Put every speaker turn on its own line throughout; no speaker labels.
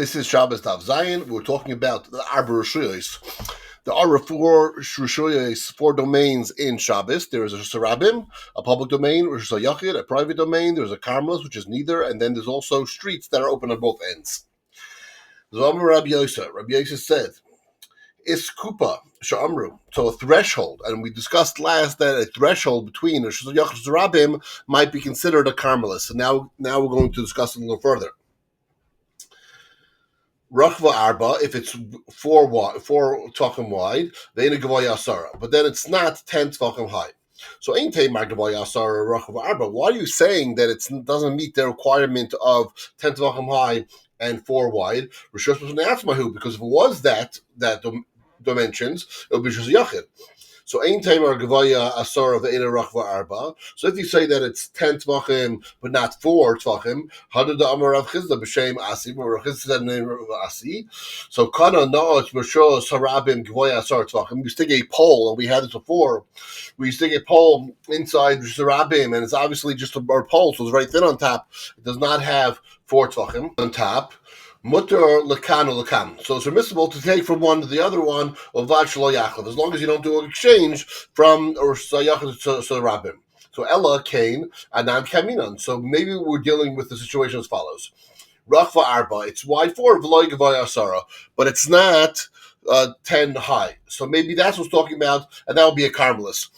This is Shabbos Daf Zayin. We're talking about the Arba Rishuyos. There are four Rishuyos, four domains in Shabbos. There is a Sarabim, a public domain, which is a Yachid, a private domain. There's a Karmelis, which is neither, and then there's also streets that are open on both ends. Zomer Rabbi Yosef said, Is Kupa Sha'amru, so a threshold, and we discussed last that a threshold between a Yachid and Sarabim might be considered a Karmelis. So now we're going to discuss it a little further. Rachva Arba, if it's four tefachim wide, then a Gavoya Asara. But then it's not 10 tefachim high. So Ein Teimar Gavoya Asara Rachva Arba. Why are you saying that it doesn't meet the requirement of 10 tefachim high and 4 wide? Because if it was that dimensions, it would be just Yachid. So Ein Teimar Gavoya Asara Ve'ena Rachva Arba. So if you say that it's 10 tefachim but not 4 tefachim, how did the Amar Rav Chizda b'shem Asi? But Rav Chizda said the name of Asi. So Kana Na'ot B'shos Harabim Gavoya Asara tefachim. You stick a pole, and we had this before. We stick a pole inside Harabim, and it's obviously just a pole, so it's very thin on top. It does not have 4 tefachim on top. Mutter lekan or lekan. So it's permissible to take from one to the other one of vad shelo yachlev, as long as you don't do an exchange from or sayachlev to the rabbim. So Ella Cain Anan Kaminan. So maybe we're dealing with the situation as follows: Rachva Arba, it's wide 4 v'loy gavaya asara, but it's not 10 high. So maybe that's what's talking about, and that would be a Karmelis.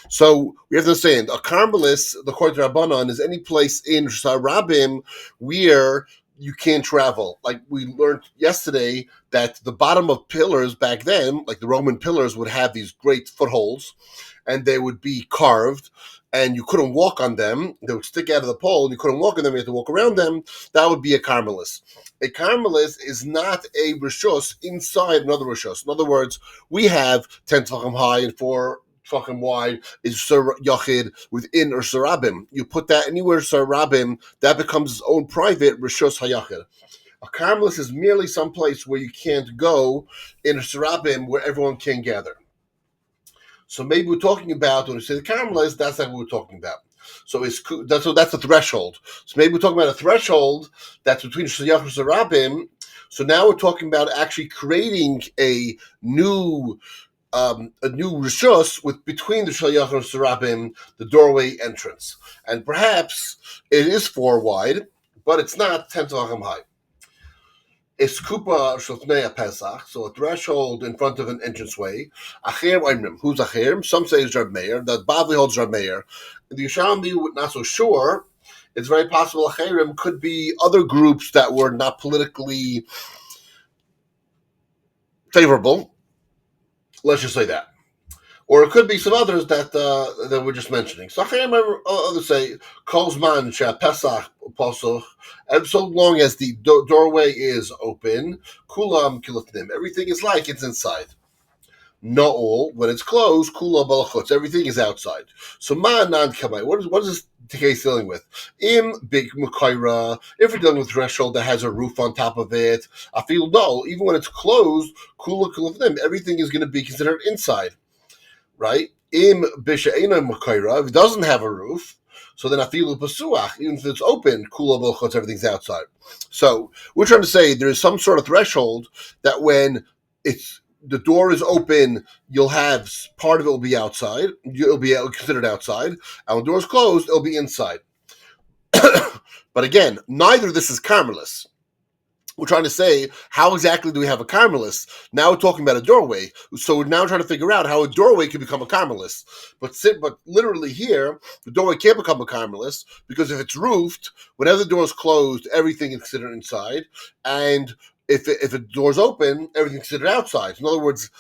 So we have to understand a Karmelis, the according to Rabbanan, is any place in Rabbim where you can't travel. Like we learned yesterday that the bottom of pillars back then, like the Roman pillars, would have these great footholds, and they would be carved, and you couldn't walk on them. They would stick out of the pole, and you couldn't walk on them. You had to walk around them. That would be a Karmelis. A Karmelis is not a Rishos inside another Rishos. In other words, we have 10 tefachim high and 4 tefachim wide is Yachid within or Sarabim. You put that anywhere Sarabim, that becomes its own private Rishos HaYachid. A Karmelis is merely some place where you can't go in a Sarabim where everyone can gather. So maybe we're talking about, when we say the Karmelis, that's not what we're talking about. So that's a threshold. So maybe we're talking about a threshold that's between Shayach and Sarabim. So now we're talking about actually creating a new rishus with between the Shayach and Sarabim, the doorway entrance. And perhaps it is 4 wide, but it's not 10 tefachim high. It's kupa shofnei Pesach, so a threshold in front of an entranceway. Acher oimrim. Who's acher? Some say it's Reb Meir. That Bavli holds Reb Meir. The Yerushalmi, not so sure. It's very possible acherim could be other groups that were not politically favorable. Let's just say that. Or it could be some others that we're just mentioning. So I remember others say, Kozman Pesach Pasuk, and so long as the doorway is open, Kulam Kilifnim, everything is like it's inside. No'ol, when it's closed, Kula Balachutz, everything is outside. So Ma Nan Kamai, what is this case dealing with? Im Big Mukaira, if you're dealing with a threshold that has a roof on top of it, I feel no, even when it's closed, Kula Kilifnim, everything is going to be considered inside. Right? Im Bishaina Mukaira, if it doesn't have a roof, so then I feel Pasuach, even if it's open, Kula Balachutz, everything's outside. So we're trying to say there is some sort of threshold that when the door is open, you'll have part of it will be outside. It'll be considered outside. And when the door is closed, it'll be inside. But again, neither of this is Karmelis. We're trying to say, how exactly do we have a Karmelis? Now we're talking about a doorway. So we're now trying to figure out how a doorway can become a Karmelis. But literally here, the doorway can't become a Karmelis because if it's roofed, whenever the door is closed, everything is considered inside. And if the door's open, everything's considered outside. In other words,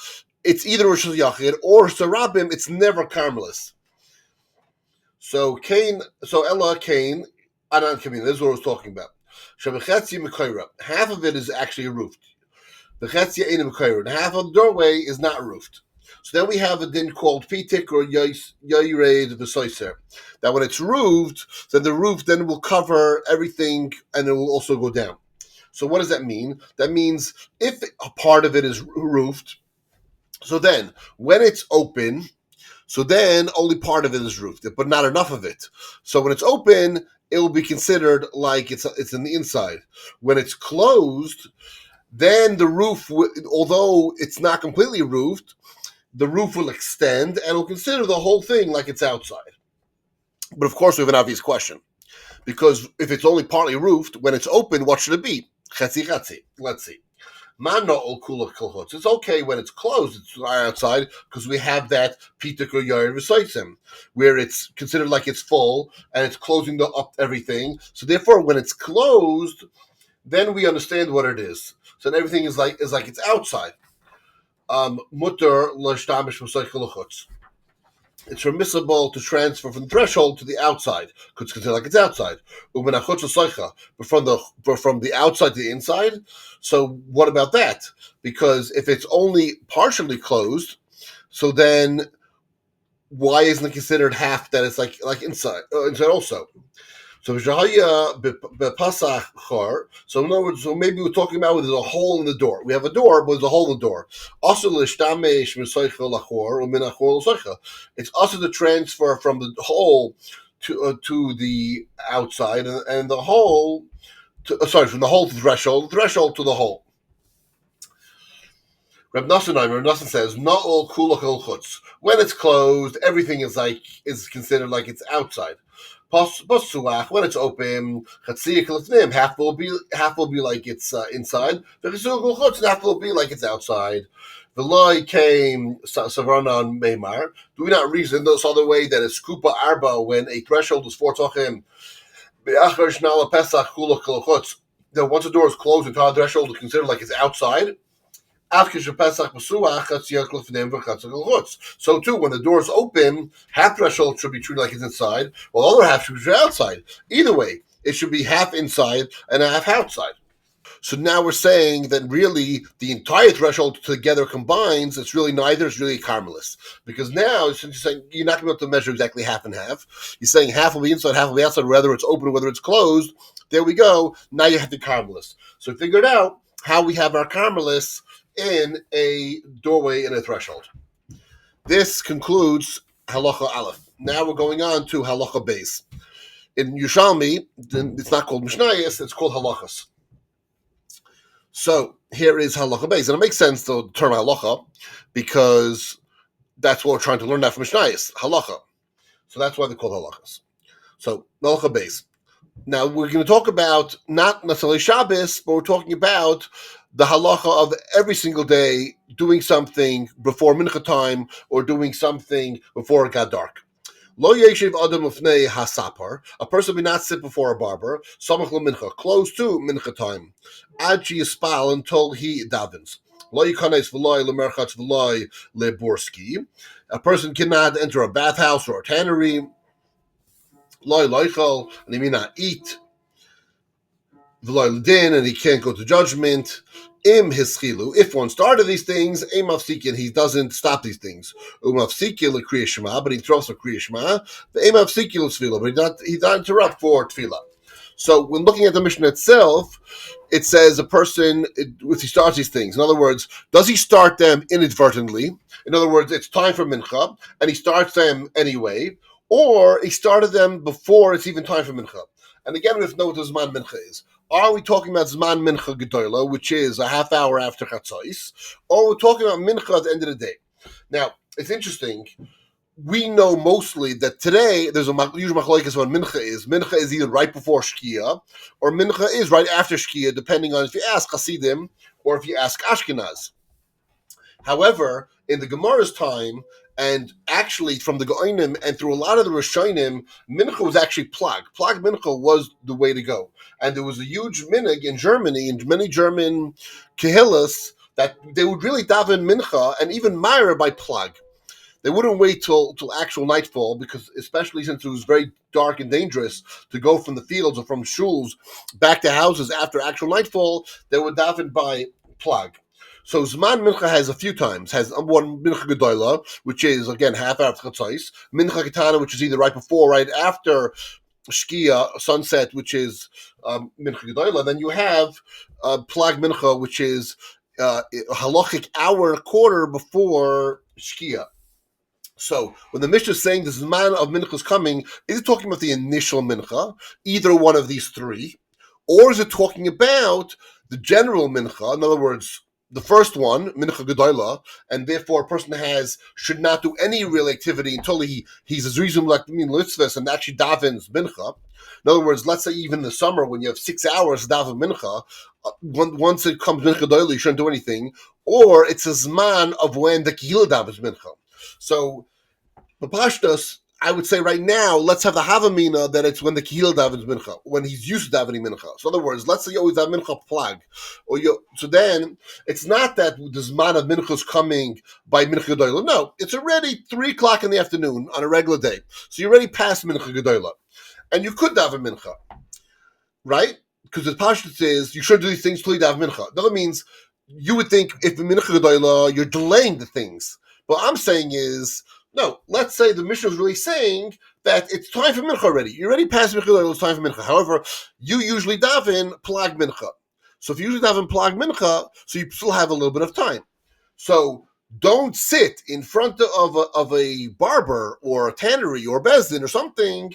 it's either Rosh Yachid or Sarabim, it's never Karmelis. So Ella Cain, Anan Kamin, this is what I was talking about. Half of it is actually roofed. And half of the doorway is not roofed. So then we have a din called Pitik or Yayired V'Soiser. That when it's roofed, then the roof then will cover everything and it will also go down. So what does that mean? That means if a part of it is roofed, so then when it's open, so then only part of it is roofed, but not enough of it. So when it's open, it will be considered like it's in the inside. When it's closed, then the roof, although it's not completely roofed, the roof will extend and will consider the whole thing like it's outside. But of course, we have an obvious question. Because if it's only partly roofed, when it's open, what should it be? Chetzi chetzi. Let's see. It's okay when it's closed, it's outside, because we have that pituk or yair v'soitzim, where it's considered like it's full and it's closing up everything. So therefore, when it's closed, then we understand what it is. So then everything is like it's outside. Mutter l'shtamish v'soichel. It's permissible to transfer from the threshold to the outside, because it's considered like it's outside. But from the outside to the inside. So what about that? Because if it's only partially closed, so then why isn't it considered half that it's like inside also? So so in other words, so maybe we're talking about there's a hole in the door. We have a door, but there's a hole in the door. It's also the transfer from the hole to the outside, and the hole from the hole to the threshold to the hole. Reb Nassan says, "Not all kulach el chutz. When it's closed, everything is considered like it's outside. When it's open, half will be like it's inside. Half will be like it's outside. The loy came Savranan Meimar. Do we not reason this other way that it's kupa arba when a threshold is 4 tochim? That once the door is closed, the entire threshold is considered like it's outside. So too, when the doors open, half threshold should be treated like it's inside, while the other half should be treated outside. Either way, it should be half inside and half outside. So now we're saying that really the entire threshold together combines, it's really neither, it's really a Carmelist. Because now, since you're saying you're not going to be able to measure exactly half and half, you're saying half will be inside, half will be outside, whether it's open or whether it's closed. There we go. Now you have the Carmelist. So we figured out how we have our Carmelists in a doorway and a threshold. This concludes Halacha Aleph. Now we're going on to Halacha Beis. In Yerushalmi, it's not called Mishnayos, it's called Halachas. So here is Halacha Beis. And it makes sense to term Halacha because that's what we're trying to learn now from Mishnayos, Halacha. So that's why they're called Halachas. So Halacha Beis. Now we're going to talk about not necessarily Shabbos, but we're talking about the halacha of every single day doing something before mincha time or doing something before it got dark. Lo yeshiv adam ufnei hasapar. A person may not sit before a barber. Samach lemincha, close to mincha time. Ad yispal, until he davens. Lo yikanes v'loy lemerchatz v'loy leborski. A person cannot enter a bathhouse or a tannery. Lo loichel, and he may not eat. V'loy ledin, and he can't go to judgment. Im hischilu. If one started these things, im mafsikin, he doesn't stop these things. Umafsikin l'kriyas shema, but he throws for kriyas shema. The im mafsikin l'tefillah, but he doesn't interrupt for tefillah. So when looking at the Mishnah itself, it says a person, if he starts these things, in other words, does he start them inadvertently? In other words, it's time for mincha, and he starts them anyway, or he started them before it's even time for mincha. And again, we have to know what the Zman Mincha is. Are we talking about Zman Mincha Gedola, which is a half hour after Chatzos, or we're talking about Mincha at the end of the day? Now, it's interesting. We know mostly that today there's a huge machlokes on Mincha is. Mincha is either right before Shkia, or Mincha is right after Shkia, depending on if you ask Hasidim or if you ask Ashkenaz. However, in the Gemara's time, and actually from the Goinim and through a lot of the Rishonim, Mincha was actually Plag. Plag Mincha was the way to go. And there was a huge minig in Germany, in many German Kehillas, that they would really daven Mincha and even Meir by Plag. They wouldn't wait till actual nightfall, because especially since it was very dark and dangerous to go from the fields or from shuls back to houses after actual nightfall, they would daven by Plag. So Zman Mincha has a few times. Has one Mincha Gedola, which is again half hour after Chatzos. Mincha Ketana, which is either right before or right after Shkia, sunset, which is Mincha Gedola. Then you have Plag Mincha, which is halachic hour and a quarter before Shkia. So when the Mishnah is saying the Zman of Mincha is coming, is it talking about the initial Mincha, either one of these three, or is it talking about the general mincha, in other words, the first one, mincha gedola, and therefore a person should not do any real activity until he's as reasonable like litzvahs and actually davens mincha. In other words, let's say even in the summer when you have 6 hours to daven mincha, once it comes mincha gedola, you shouldn't do anything, or it's a zman of when the kehila davens mincha. So the pashtus, I would say right now, let's have the Havamina that it's when the Kehil davens mincha, when he's used to davening mincha. So in other words, let's say you always have mincha plag. So then, it's not that the Zman of mincha is coming by mincha gedola. No, it's already 3 o'clock in the afternoon on a regular day. So you're already past mincha gedola. And you could daven mincha, right? Because the pashtus is, you should do these things till you daven mincha. That means, you would think if mincha gedola, you're delaying the things. What I'm saying is, no, let's say the Mishnah is really saying that it's time for mincha already. You're already past mincha, it's time for mincha. However, you usually daven plag mincha. So if you usually daven plag mincha, so you still have a little bit of time. So don't sit in front of a barber or a tannery or bezdin or something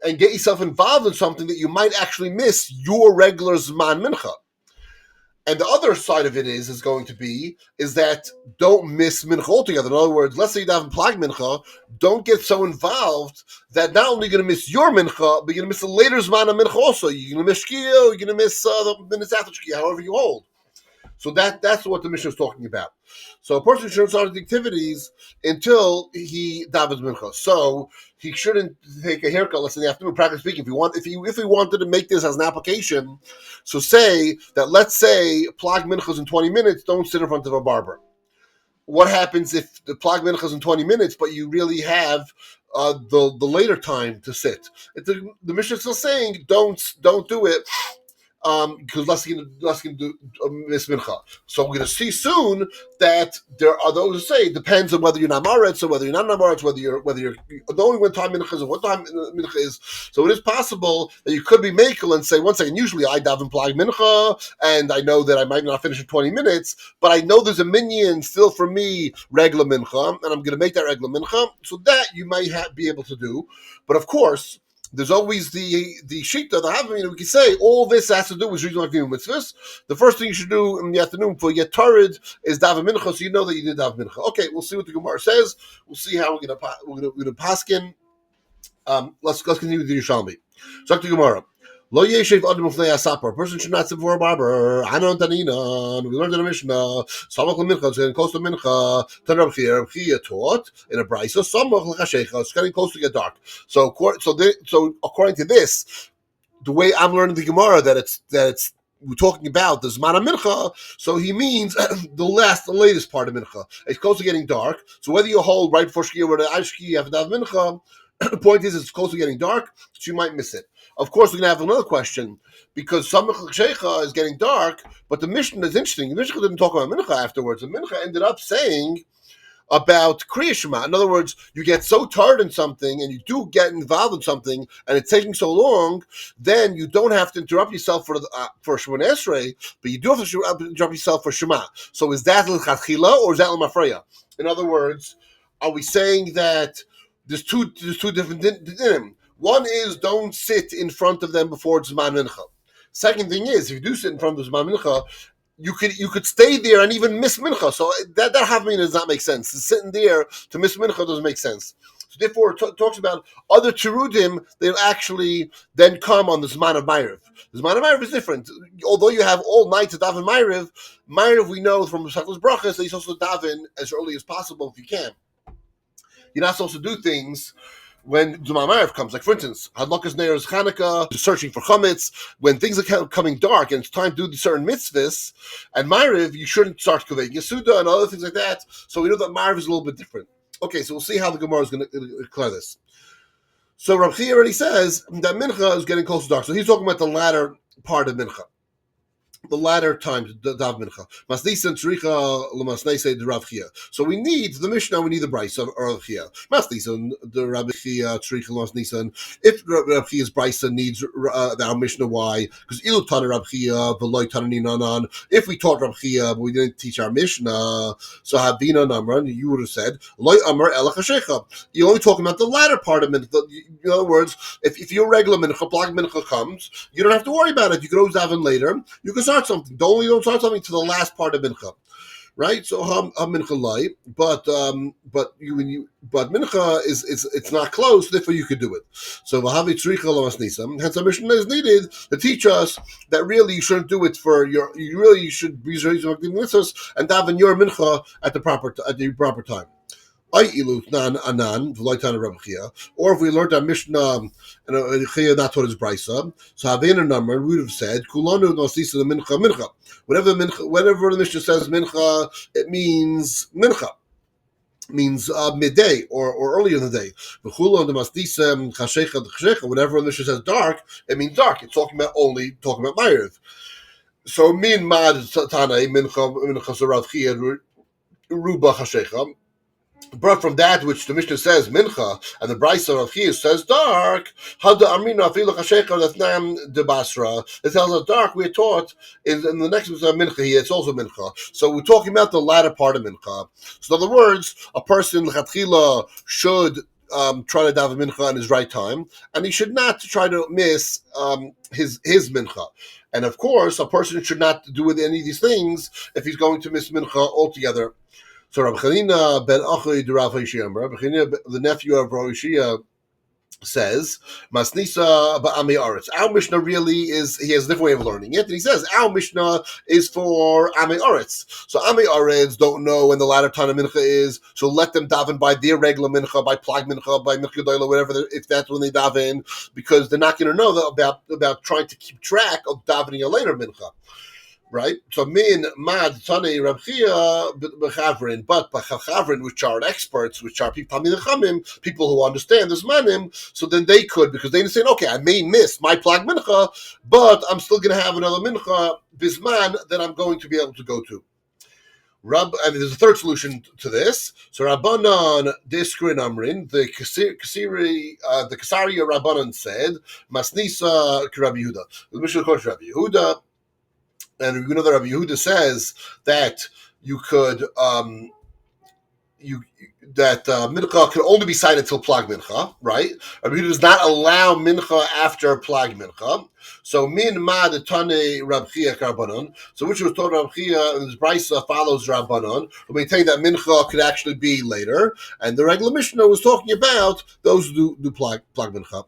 and get yourself involved in something that you might actually miss your regular zman mincha. And the other side of it is going to be that don't miss mincha altogether. In other words, let's say you daven plag mincha, don't get so involved that not only you're going to miss your mincha, but you're going to miss the later zman of mincha also. You're going to miss shkia, you're going to miss the minutes after shkia, however you hold. So that's what the Mishnah is talking about. So a person shouldn't start activities until he davens mincha. So he shouldn't take a haircut, let's say in the afternoon, practically speaking. If we wanted to make this as an application, so say that let's say plag mincha is in 20 minutes, don't sit in front of a barber. What happens if the plag mincha is in 20 minutes, but you really have the later time to sit? The Mishnah is still saying don't do it. Because less can do miss mincha. So we're going to see soon that there are those who say it depends on whether you're namaretz or whether you're not namaretz, whether you're knowing when time mincha is and what time mincha is. So it is possible that you could be makel and say, one second, usually I daven plag mincha, and I know that I might not finish in 20 minutes, but I know there's a minyan still for me regla mincha, and I'm going to make that regla mincha. So that you might be able to do, but of course. There's always the shita, the havamina. We can say all this has to do with reading like mitzvahs. The first thing you should do in the afternoon before you get tired is daven mincha, so you know that you did daven mincha. Okay, we'll see what the Gemara says. We'll see how we're gonna paskin. Let's continue with the Yerushalmi. Talk to Gemara. Lo yeshev adam ufnei asapar. A person should not sit before a barber. Anon taninan. We learned in the Mishnah. Samach lemincha. It's getting close to mincha. Tan Rab Chia taught in a brayso. Samach lechashecha. It's getting close to get dark. So according to this, the way I'm learning the Gemara that it's we're talking about the Zman of Mincha, so he means the latest part of Mincha. It's close to getting dark. So whether you hold right before Shkia or the Shkia, you have to have Mincha. The point is, it's close to getting dark, so you might miss it. Of course, we're going to have another question, because Samach Sheikha is getting dark, but the Mishnah is interesting. The Mishnah didn't talk about Mincha afterwards. The Mincha ended up saying about Kriya Shema. In other words, you get so tired in something, and you do get involved in something, and it's taking so long, then you don't have to interrupt yourself for Shemon Esrei, but you do have to interrupt yourself for Shema. So is that l'chatchila or is that l'mafreya? In other words, are we saying that there's two different dinim? One is don't sit in front of them before Zman Mincha. Second thing is, if you do sit in front of Zman Mincha, you could stay there and even miss Mincha. So that havamina does not make sense. Sitting there to miss Mincha doesn't make sense. So therefore, it talks about other terudim that actually then come on the Zman of Ma'ariv. The Zman of Ma'ariv is different. Although you have all night to daven Ma'ariv we know from the Shachos Brachas that you're supposed to daven as early as possible if you can. You're not supposed to do things when Zman Ma'ariv comes. Like, for instance, Hadlakas Neiros Chanukah, searching for chametz. When things are coming dark and it's time to do certain mitzvahs, and Ma'ariv, you shouldn't start Kaveh Yesuda and other things like that. So we know that Ma'ariv is a little bit different. Okay, so we'll see how the Gemara is going to clear this. So Rab Chia already says that Mincha is getting close to dark. So he's talking about the latter part of Mincha. The latter time to dav mincha. Masnisan tzricha l'masneisei de Rav Chia. So we need the Mishnah. We need the Bryce of Rav Chia. Masnisan the Rav Chia tzricha l'masnisan. If Rav Chia's Bryce needs our Mishnah, why? Because ilu tana Rav Chia v'loy tana ninanan. If we taught Rav Chia but we didn't teach our Mishnah, so havina namran, you would have said loy amar elach hashecha. You're only talking about the latter part of mincha. In other words, if your regular mincha, black mincha comes, you don't have to worry about it. You can always daven later. You can start something. Don't start something to the last part of mincha. Right, so mincha light, but mincha is it's not close, therefore you could do it. So hence our mission is needed to teach us that really you shouldn't do it you should be mitzvahs and daven your mincha at the proper time. Or if we learned our Mishnah and Chiyah not taught his brisa, so Havena number we would have said Kulanu nosisa the mincha. Whenever the Mishnah says mincha, it means mincha. Means midday or early in the day. Whenever the Mishnah says dark, it means dark. It's talking about Ma'ariv. So min mad tanai mincha sarav chiyah ruba chashecha. But from that which the Mishnah says mincha and the Brisa of Chiyah says dark, hada amina afilu chasheka datnam de basra. It tells us dark. We are taught in the next mincha here. It's also mincha. So we're talking about the latter part of mincha. So in other words, a person lechatchila should try to daven mincha in his right time, and he should not try to miss his mincha. And of course, a person should not do with any of these things if he's going to miss mincha altogether. So Rabbi Chanina ben Achai de Rav Hishiyah, Rabbi Chanina, the nephew of Rav Hishiyah, says, Masnisa ba'ami aretz. Our Mishnah really he has a different way of learning it, and he says, our Mishnah is for Ami Aretz. So Ami Aretz don't know when the latter time of Mincha is, so let them daven by their regular Mincha, by Plag Mincha, by Mincha Doila, whatever, if that's when they daven, because they're not going to know about trying to keep track of davening a later Mincha. Right, so min mad tani rabchia b'chavrin, but b'chavrin, which are experts, which are people who understand this manim, so then they could, because they understand. Okay, I may miss my plag mincha, but I'm still going to have another mincha bisman that I'm going to be able to go to. And there's a third solution to this. So Rabbanan Diskrin Amrin, the Kasaria Rabbanan said, Masnisa Rabbi Yehuda. The Mishnah quotes Rabbi Yehuda. And you know that Rabbi Yehuda says that you could mincha can only be cited till plag mincha, right? Rabbi Yehuda does not allow mincha after plag mincha. So min ma de tane Rab Chia Karbanon. So which was told Rab Chia, and this Brisa follows Rabbanon, who maintain that mincha could actually be later. And the regular Mishnah was talking about those who do plag mincha.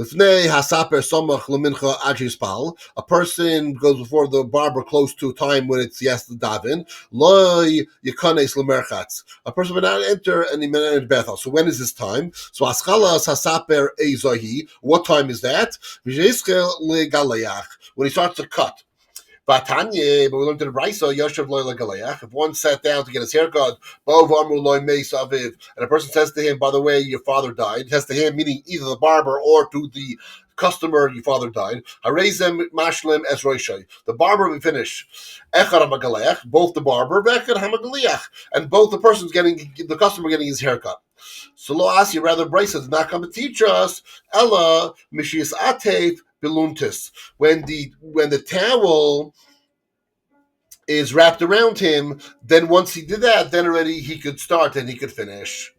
A person goes before the barber close to a time when it's yes to daven. A person will not enter and he may not enter Bethel. So when is this time? So what time is that? When he starts to cut. Vatanye, but we learned in the Brisa, Yoshev Loy Legaleach. If one sat down to get his haircut, and a person says to him, by the way, your father died, it says to him, meaning either the barber or to the customer, your father died. Harezem Mashlim Es Roishai. The barber will finish. Echad Hamagaleach, both the barber, Echad Hamagaleach, and both the customer getting his haircut. So Lo Asi, rather Brisa did not come to teach us, Ella Mishias Atev Biluntis. When the towel is wrapped around him, then once he did that, then already he could start and he could finish.